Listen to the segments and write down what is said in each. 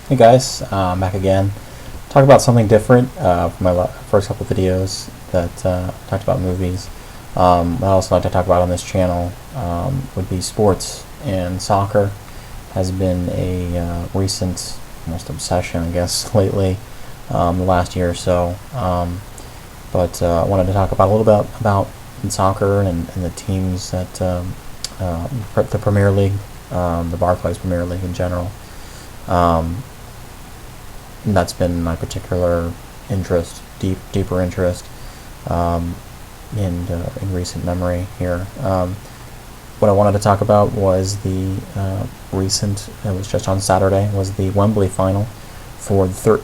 Hey guys, I'm back again. Talk about something different from my first couple videos that talked about movies. I also like to talk about on this channel would be sports, and soccer has been a recent almost obsession, I guess, lately, the last year or so. But I wanted to talk about a little bit about soccer and the teams that the Premier League, the Barclays Premier League in general. That's been my particular interest, deeper interest in recent memory here. What I wanted to talk about was the recent. It was just on Saturday. Was the Wembley final for the third.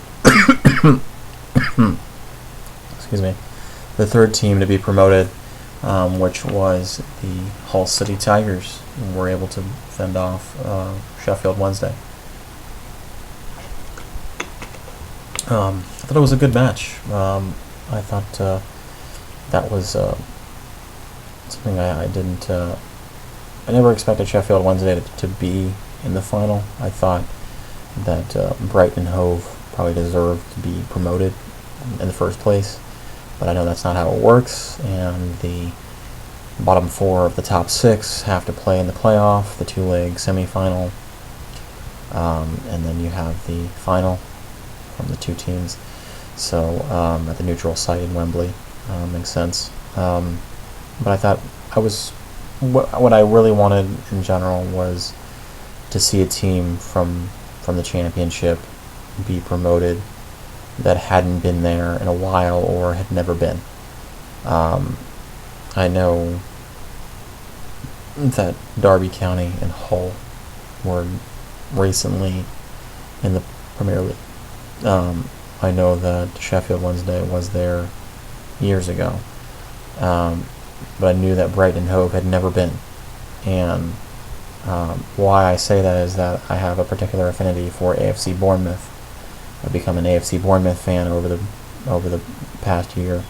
Excuse me, the third team to be promoted, which was the Hull City Tigers, and were able to fend off Sheffield Wednesday. I thought it was a good match. I thought that was something I didn't. I never expected Sheffield Wednesday to be in the final. I thought that Brighton and Hove probably deserved to be promoted in the first place, but I know that's not how it works, and the bottom four of the top six have to play in the playoff, the two-leg semi-final, and then you have the final from the two teams. So at the neutral site in Wembley, makes sense. But I thought what I really wanted in general was to see a team from the championship be promoted that hadn't been there in a while or had never been. I know that Derby County and Hull were recently in the Premier League. I know that Sheffield Wednesday was there years ago, but I knew that Brighton and Hove had never been. And why I say that is that I have a particular affinity for AFC Bournemouth. I've become an AFC Bournemouth fan over the past year,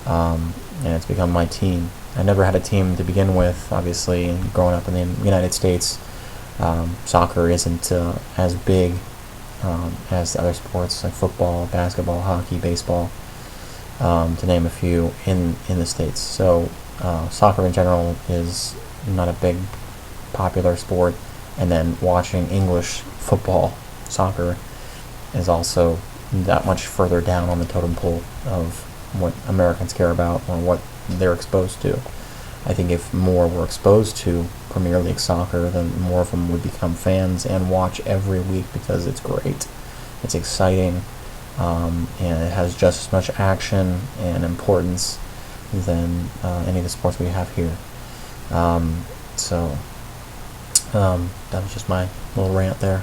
and it's become my team. I never had a team to begin with. Obviously, growing up in the United States, soccer isn't as big as other sports like football, basketball, hockey, baseball, to name a few in the States. So soccer in general is not a big popular sport, and then watching English football, soccer, is also that much further down on the totem pole of what Americans care about or what they're exposed to. I think if more were exposed to Premier League soccer, then more of them would become fans and watch every week because it's great. It's exciting, and it has just as much action and importance than any of the sports we have here. So that was just my little rant there.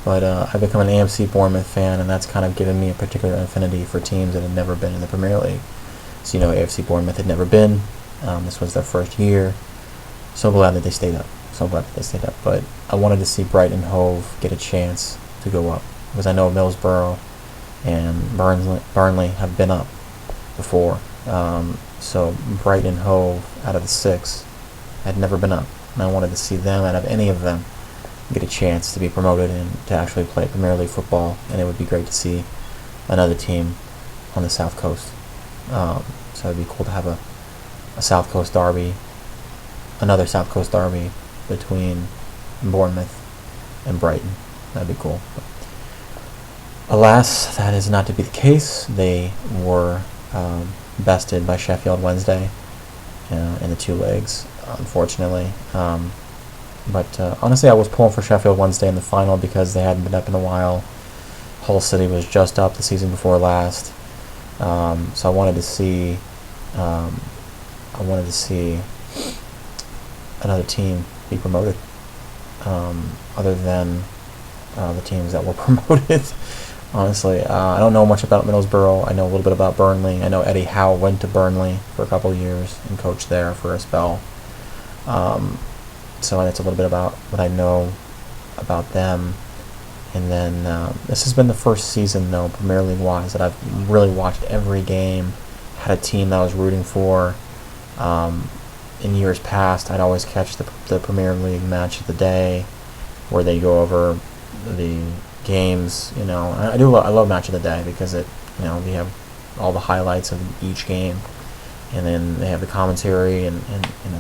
But I've become an AFC Bournemouth fan, and that's kind of given me a particular affinity for teams that had never been in the Premier League. So, AFC Bournemouth had never been. This was their first year. So glad that they stayed up. But I wanted to see Brighton and Hove get a chance to go up, because I know Middlesbrough and Burnley have been up before. So Brighton and Hove, out of the six, had never been up, and I wanted to see them, out of any of them, get a chance to be promoted and to actually play Premier League football. And it would be great to see another team on the South Coast. So it'd be cool to have a South Coast derby, another South Coast derby between Bournemouth and Brighton. That'd be cool. But alas, that is not to be the case. They were bested by Sheffield Wednesday in the two legs, unfortunately. But honestly, I was pulling for Sheffield Wednesday in the final because they hadn't been up in a while. Hull City was just up the season before last, so I wanted to see. Another team be promoted, other than the teams that were promoted. Honestly, I don't know much about Middlesbrough. I know a little bit about Burnley. I know Eddie Howe went to Burnley for a couple of years and coached there for a spell. So that's a little bit about what I know about them. And then this has been the first season, though, Premier League-wise, that I've really watched every game, had a team that I was rooting for. In years past, I'd always catch the Premier League match of the day, where they go over the games. I love Match of the Day because we have all the highlights of each game, and then they have the commentary, and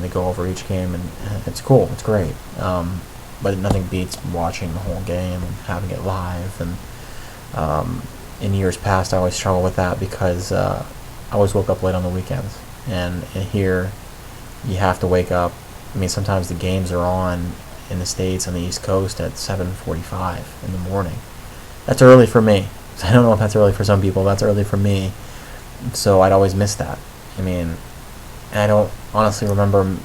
they go over each game, and it's cool. It's great. But nothing beats watching the whole game and having it live. And in years past, I always struggled with that because I always woke up late on the weekends, and here you have to wake up. I mean, sometimes the games are on in the States on the East Coast at 7:45 in the morning. That's early for me. I don't know if that's early for some people. That's early for me. So I'd always miss that. I mean, and I don't honestly remember.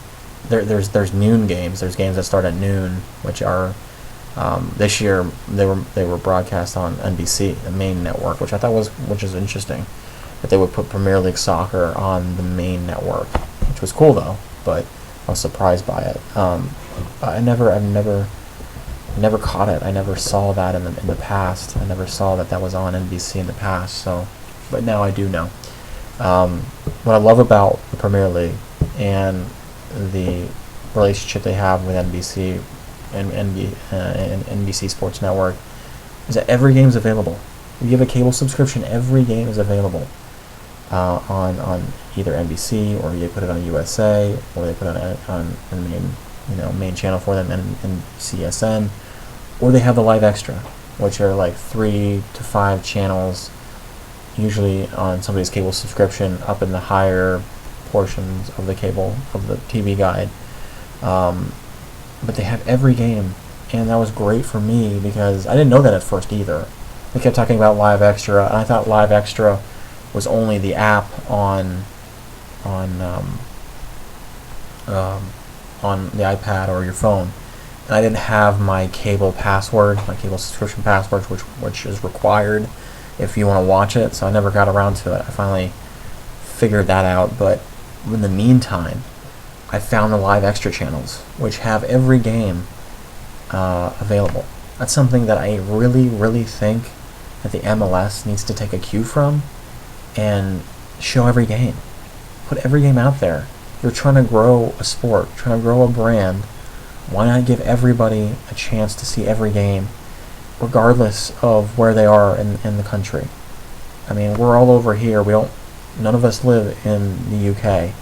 There's noon games. There's games that start at noon, which are this year they were broadcast on NBC, the main network, which I thought which is interesting, that they would put Premier League soccer on the main network, which was cool though. But I was surprised by it. I've never caught it. I never saw that in the past. I never saw that was on NBC in the past. So, but now I do know. What I love about the Premier League and the relationship they have with NBC and NBC Sports Network is that every game is available. If you have a cable subscription, every game is available on either NBC, or you put it on USA, or they put it on the main channel for them, and CSN, or they have the Live Extra, which are like 3 to 5 channels, usually on somebody's cable subscription, up in the higher portions of the TV guide. But they have every game, and that was great for me because I didn't know that at first either. They kept talking about Live Extra, and I thought Live Extra was only the app on the iPad or your phone, and I didn't have my cable password, my cable subscription password, which is required if you want to watch it. So I never got around to it. I finally figured that out, but in the meantime, I found the Live Extra channels, which have every game available. That's something that I really, really think that the MLS needs to take a cue from and show every game. Put every game out there. You're trying to grow a sport, trying to grow a brand. Why not give everybody a chance to see every game, regardless of where they are in the country? I mean, we're all over here. None of us live in the UK,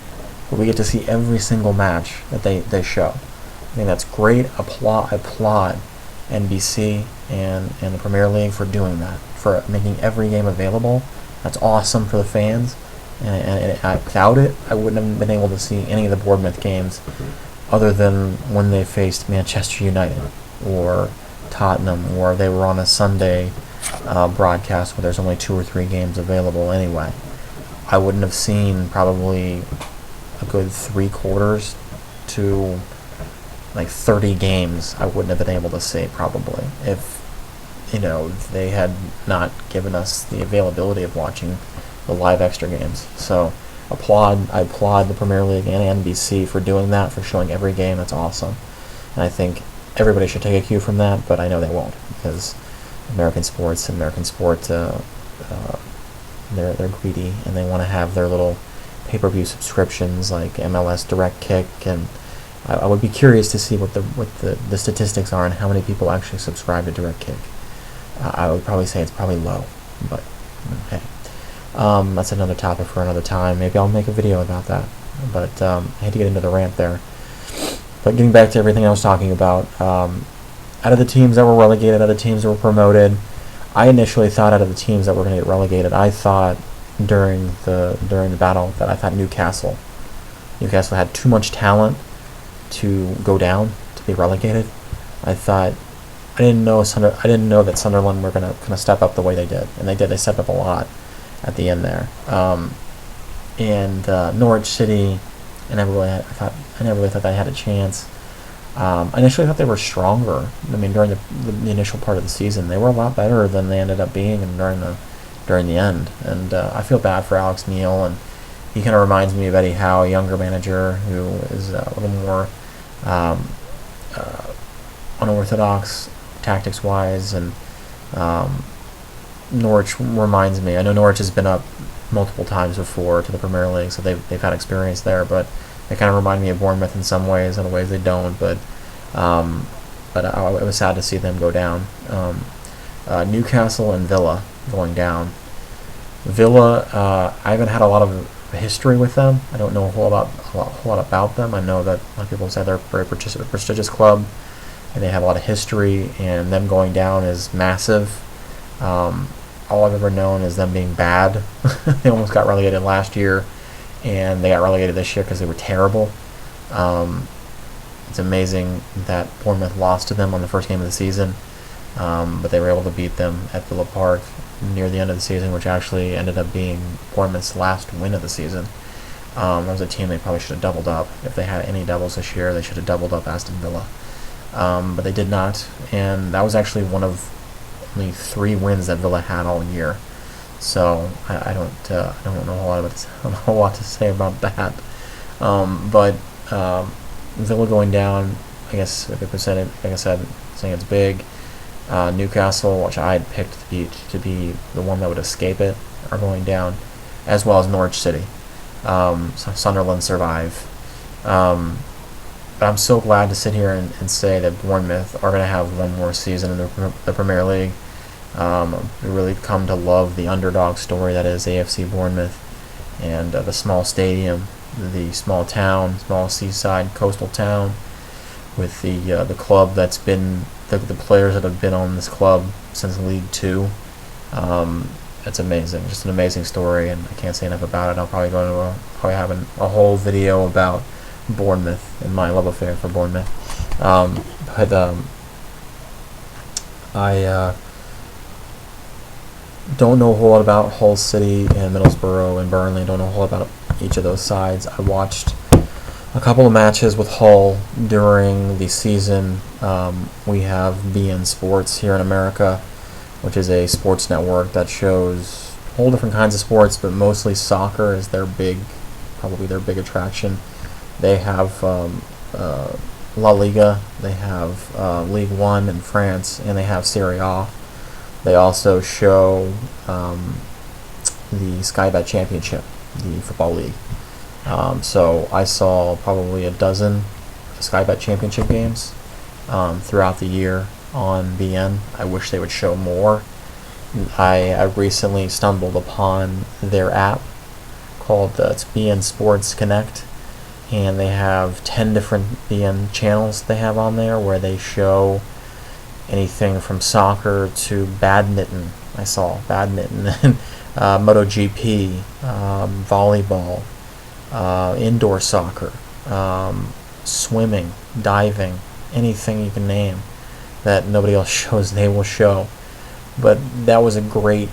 but we get to see every single match that they show. I think that's great. I applaud NBC and the Premier League for doing that, for making every game available. That's awesome for the fans. And without it, I wouldn't have been able to see any of the Bournemouth games, other than when they faced Manchester United or Tottenham, or they were on a Sunday broadcast where there's only 2 or 3 games available anyway. I wouldn't have seen probably a good 3/4 to like 30 games. I wouldn't have been able to see probably if they had not given us the availability of watching the Live Extra games. So I applaud the Premier League and NBC for doing that, for showing every game. That's awesome, and I think everybody should take a cue from that. But I know they won't, because American sport, they're greedy, and they want to have their little pay-per-view subscriptions like MLS Direct Kick, and I would be curious to see what the statistics are and how many people actually subscribe to Direct Kick. I would probably say it's probably low, but hey. That's another topic for another time. Maybe I'll make a video about that. But I had to get into the rant there. But getting back to everything I was talking about, out of the teams that were relegated, out of the teams that were promoted, I initially thought out of the teams that were going to get relegated, I thought during the battle that I thought Newcastle had too much talent to go down, to be relegated. I didn't know that Sunderland were going to step up the way they did, and they did. They stepped up a lot at the end there. And Norwich City, I never really thought they had a chance. I initially thought they were stronger. I mean, during the initial part of the season, they were a lot better than they ended up being during the end. And I feel bad for Alex Neil, and he kind of reminds me of Eddie Howe, a younger manager who is a little more unorthodox tactics-wise, and Norwich reminds me. I know Norwich has been up multiple times before to the Premier League, so they've had experience there, but they kind of remind me of Bournemouth in some ways, in ways they don't. But but it was sad to see them go down. Newcastle and Villa going down. Villa, I haven't had a lot of history with them. I don't know a whole lot about them. I know that a lot of people say they're a very prestigious club, and they have a lot of history, and them going down is massive. All I've ever known is them being bad. They almost got relegated last year, and they got relegated this year because they were terrible. It's amazing that Bournemouth lost to them on the first game of the season, but they were able to beat them at Villa Park near the end of the season, which actually ended up being Bournemouth's last win of the season. That was a team they probably should have doubled up. If they had any doubles this year, they should have doubled up Aston Villa. But they did not, and that was actually one of only 3 wins that Villa had all year. So I don't know a whole lot to say about that. But Villa going down, I guess if it said it, like I said, saying it's big. Newcastle, which I had picked to be the one that would escape it, are going down, as well as Norwich City. So Sunderland survive. But I'm so glad to sit here and say that Bournemouth are going to have one more season in the Premier League. We really come to love the underdog story that is AFC Bournemouth, and the small stadium, the small town, small seaside coastal town, with the club that's been the players that have been on this club since League Two. It's amazing, just an amazing story, and I can't say enough about it. I'll probably have a whole video about Bournemouth and my love affair for Bournemouth. I don't know a whole lot about Hull City and Middlesbrough and Burnley. I don't know a whole lot about each of those sides. I watched a couple of matches with Hull during the season. We have beIN Sports here in America, which is a sports network that shows all different kinds of sports, but mostly soccer is probably their big attraction. They have La Liga, they have League One in France, and they have Serie A. They also show the Sky Bet Championship, the football league. So I saw probably a dozen Sky Bet Championship games throughout the year on beIN. I wish they would show more. I recently stumbled upon their app called it's beIN Sports Connect, and they have 10 different beIN channels they have on there where they show anything from soccer to badminton. I saw badminton and MotoGP, volleyball, indoor soccer, swimming, diving, anything you can name that nobody else shows, they will show. But that was a great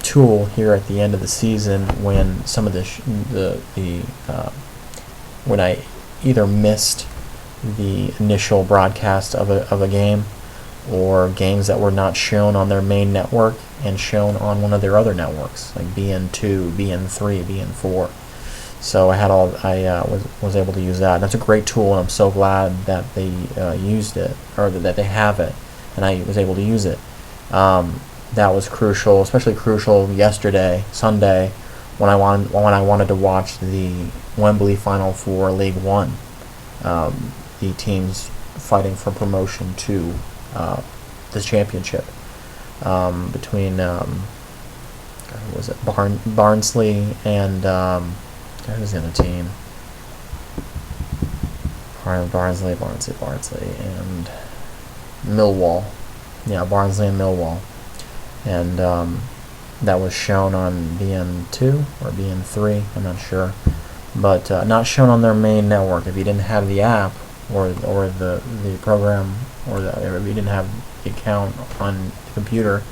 tool here at the end of the season when some of when I either missed the initial broadcast of a game, or games that were not shown on their main network and shown on one of their other networks, like beIN2, beIN3, beIN4. So I was able to use that. That's a great tool, and I'm so glad that they used it, or that they have it, and I was able to use it. That was crucial, especially crucial yesterday, Sunday, when I wanted to watch the Wembley final for League One. The teams fighting for promotion to the championship between who was it? Barnsley and who was the other team? Barnsley and Millwall. Yeah, Barnsley and Millwall, and that was shown on beIN2 or beIN3. I'm not sure, but not shown on their main network. If you didn't have the app or the program, or if you didn't have the account on the computer,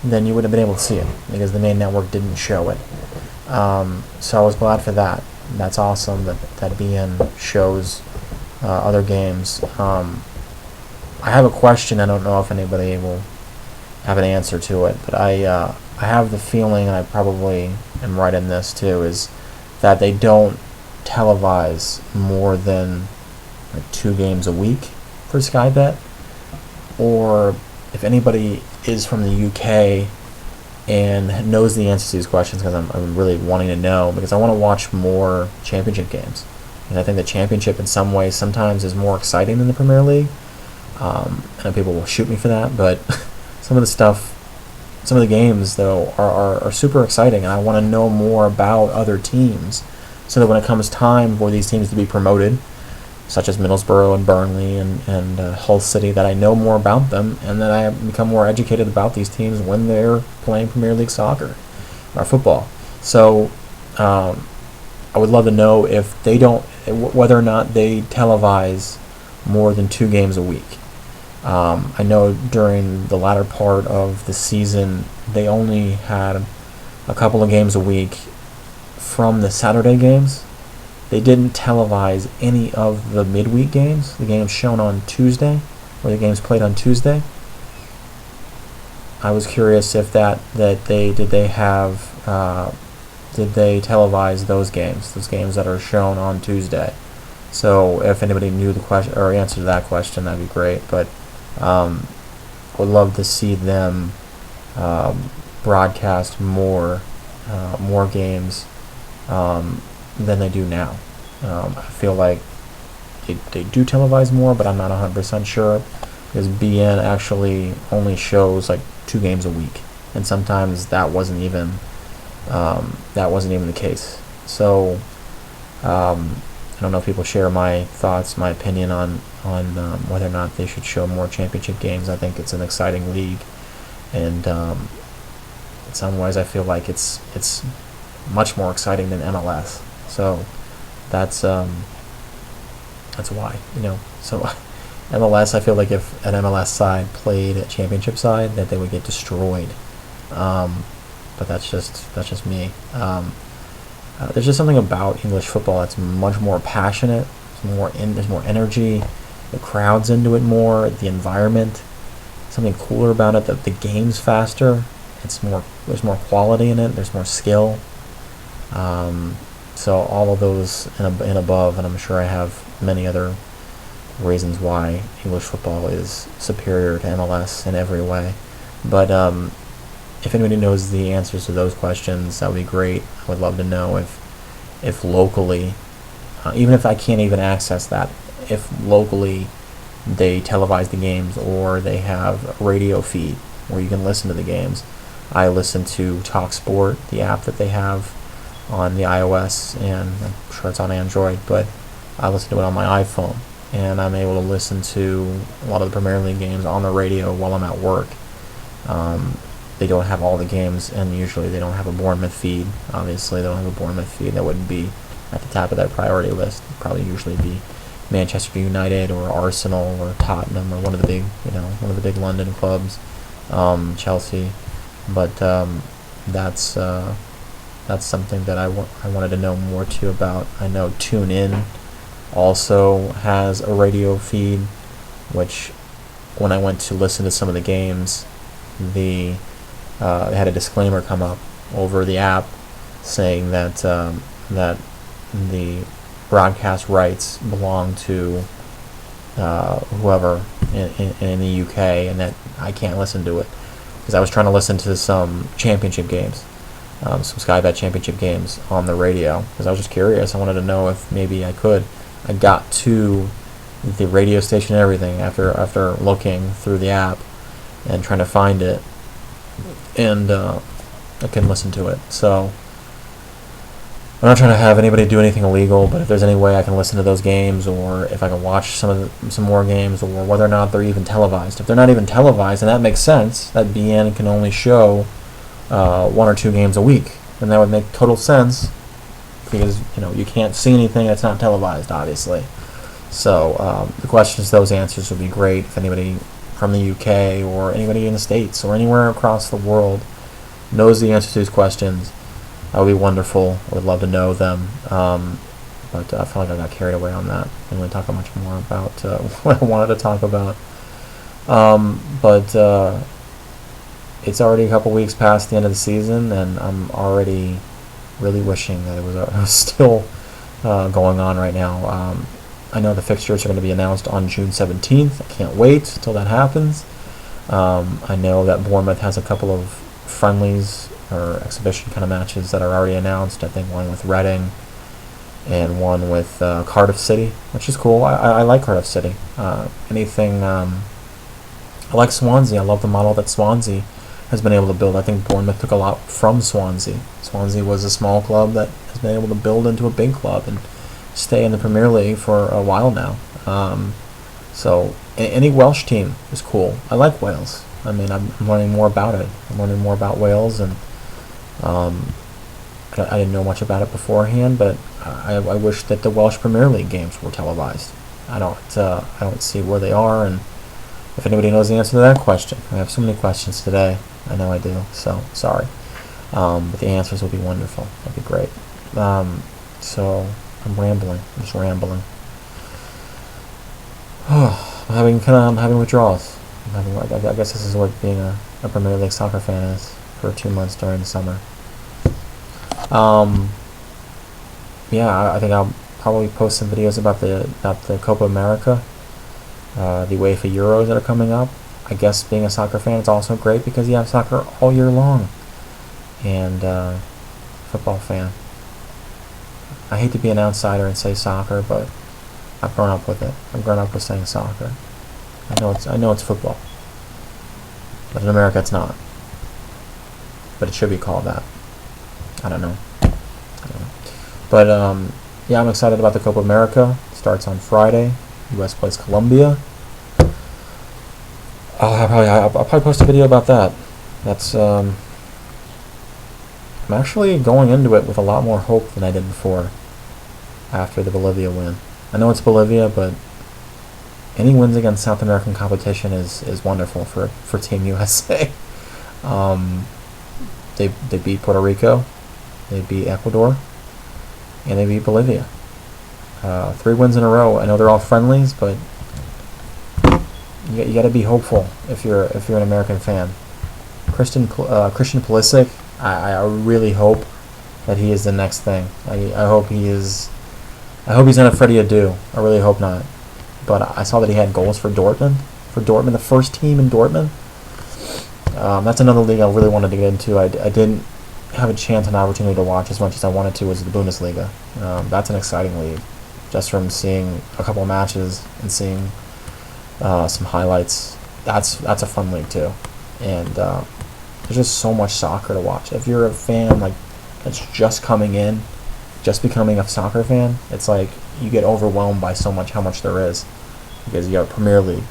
then you wouldn't have been able to see it because the main network didn't show it. So I was glad for that. That's awesome that beIN shows other games. I have a question. I don't know if anybody will have an answer to it, but I have the feeling, and I probably am right in this too, is that they don't televise more than like 2 games a week for Sky Bet. Or if anybody is from the UK and knows the answers to these questions, because I'm really wanting to know, because I want to watch more championship games. And I think the championship in some ways sometimes is more exciting than the Premier League. I know people will shoot me for that, but some of the games though are super exciting, and I want to know more about other teams, so that when it comes time for these teams to be promoted, such as Middlesbrough and Burnley and Hull City, that I know more about them, and that I become more educated about these teams when they're playing Premier League soccer or football. So I would love to know if they don't, whether or not they televise more than 2 games a week. I know during the latter part of the season, they only had a couple of games a week from the Saturday games. They didn't televise any of the midweek games, the games shown on Tuesday, or the games played on Tuesday. I was curious if did they televise those games that are shown on Tuesday. So if anybody knew the question or answer to that question, that'd be great. But would love to see them broadcast more games than they do now. I feel like they do televise more, but I'm not 100% sure, because BN actually only shows like 2 games a week, and sometimes that wasn't even the case. So I don't know if people share my thoughts, my opinion on whether or not they should show more championship games. I think it's an exciting league, and in some ways I feel like it's much more exciting than MLS. So that's why, So MLS, I feel like if an MLS side played a championship side, that they would get destroyed. But that's just me. There's just something about English football that's much more passionate. There's more energy. The crowd's into it more. The environment, something cooler about it. The game's faster. There's more quality in it. There's more skill. So all of those and above, and I'm sure I have many other reasons why English football is superior to MLS in every way. But if anybody knows the answers to those questions, that would be great. I would love to know if locally, even if I can't even access that, if locally they televise the games, or they have a radio feed where you can listen to the games. I listen to TalkSport, the app that they have on the iOS, and I'm sure it's on Android, but I listen to it on my iPhone, and I'm able to listen to a lot of the Premier League games on the radio while I'm at work. They don't have all the games, and usually they don't have a Bournemouth feed. Obviously, they don't have a Bournemouth feed. That wouldn't be at the top of their priority list. It'd probably usually be Manchester United or Arsenal or Tottenham or one of the big London clubs, Chelsea. But that's something that I wanted to know more too about. I know TuneIn also has a radio feed, which when I went to listen to some of the games, they had a disclaimer come up over the app saying that the broadcast rights belong to whoever in the UK, and that I can't listen to it, because I was trying to listen to some championship games, some Sky Bet championship games on the radio, because I was just curious. I wanted to know if maybe I could. I got to the radio station and everything after looking through the app and trying to find it, and I couldn't listen to it. So I'm not trying to have anybody do anything illegal, but if there's any way I can listen to those games, or if I can watch some more games, or whether or not they're even televised. If they're not even televised, then that makes sense. That BN can only show 1 or 2 games a week, and that would make total sense, because you can't see anything that's not televised, obviously. So the questions, those answers would be great. If anybody from the UK or anybody in the States or anywhere across the world knows the answer to these questions, that would be wonderful. I would love to know them. But I feel like I got carried away on that. I didn't really talk much more about what I wanted to talk about. But it's already a couple weeks past the end of the season, and I'm already really wishing that it was still going on right now. I know the fixtures are going to be announced on June 17th. I can't wait until that happens. I know that Bournemouth has a couple of friendlies or exhibition kind of matches that are already announced. I think one with Reading and one with Cardiff City, which is cool. I like Cardiff City. Anything. I like Swansea. I love the model that Swansea has been able to build. I think Bournemouth took a lot from Swansea. Swansea was a small club that has been able to build into a big club and stay in the Premier League for a while now. So any Welsh team is cool. I like Wales. I mean, I'm learning more about it. I'm learning more about Wales, and I didn't know much about it beforehand, but I wish that the Welsh Premier League games were televised. I don't see where they are, and if anybody knows the answer to that question, I have so many questions today. I know I do, so sorry. But the answers will be wonderful. That'd be great. So I'm rambling. I'm just rambling. I'm having withdrawals. I guess this is what being a Premier League soccer fan is for 2 months during the summer. Yeah, I think I'll probably post some videos about the Copa America, the UEFA Euros that are coming up. I guess being a soccer fan is also great because you have soccer all year long. And football fan. I hate to be an outsider and say soccer, but I've grown up with it. I've grown up with saying soccer. I know it's football, but in America it's not. But it should be called that. I don't know. But yeah, I'm excited about the Copa America. It starts on Friday. U.S. plays Colombia. I'll probably post a video about that. That's I'm actually going into it with a lot more hope than I did before. After the Bolivia win, I know it's Bolivia, but any wins against South American competition is wonderful for Team USA. They beat Puerto Rico, they beat Ecuador, and they beat Bolivia. 3 wins in a row. I know they're all friendlies, but you got to be hopeful if you're an American fan. Christian Pulisic, I really hope that he is the next thing. I hope he is. I hope he's not a Freddie Adu. I really hope not. But I saw that he had goals for Dortmund. For Dortmund, the first team in Dortmund. That's another league I really wanted to get into. I didn't have a chance and opportunity to watch as much as I wanted to. Was the Bundesliga. That's an exciting league. Just from seeing a couple of matches and seeing some highlights, that's a fun league too. And there's just so much soccer to watch. If you're a fan like that's just coming in, just becoming a soccer fan, it's like you get overwhelmed by how much there is. Because you have Premier League,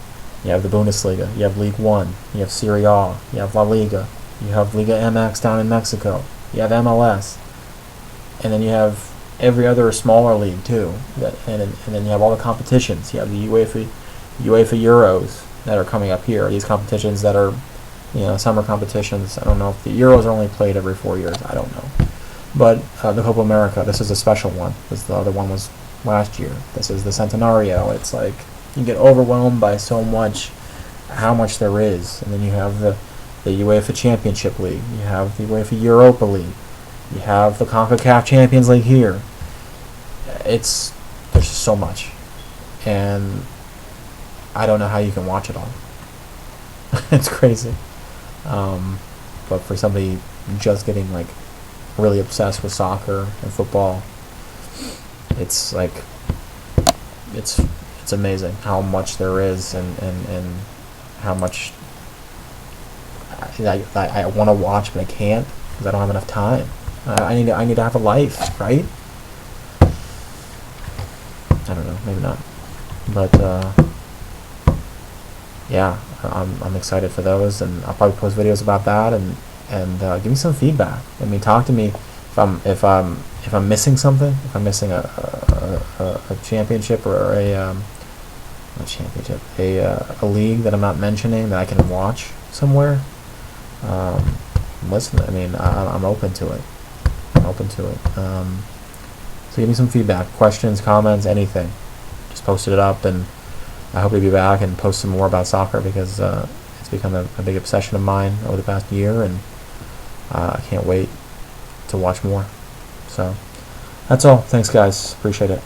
you have the Bundesliga, you have League One, you have Serie A, you have La Liga, you have Liga MX down in Mexico, you have MLS, and then you have every other smaller league too. And then you have all the competitions. You have the UEFA Euros that are coming up here. These competitions that are, summer competitions. I don't know if the Euros are only played every 4 years. I don't know. But the Copa America, this is a special one, because the other one was last year. This is the Centenario. It's like you get overwhelmed by how much there is. And then you have the UEFA Championship League. You have the UEFA Europa League. You have the CONCACAF Champions League here. There's just so much. And I don't know how you can watch it all. It's crazy. But for somebody just getting really obsessed with soccer and football, it's amazing how much there is and how much I want to watch, but I can't because I don't have enough time. I need to have a life, right? I don't know, maybe not, but yeah, I'm excited for those, and I'll probably post videos about that, and give me some feedback. I mean, talk to me if I'm missing something, if I'm missing a championship or a league that I'm not mentioning that I can watch somewhere. Listen, I mean, I'm open to it. So give me some feedback, questions, comments, anything. Just posted it up, and I hope to be back and post some more about soccer because it's become a big obsession of mine over the past year, and I can't wait to watch more. So that's all. Thanks, guys. Appreciate it.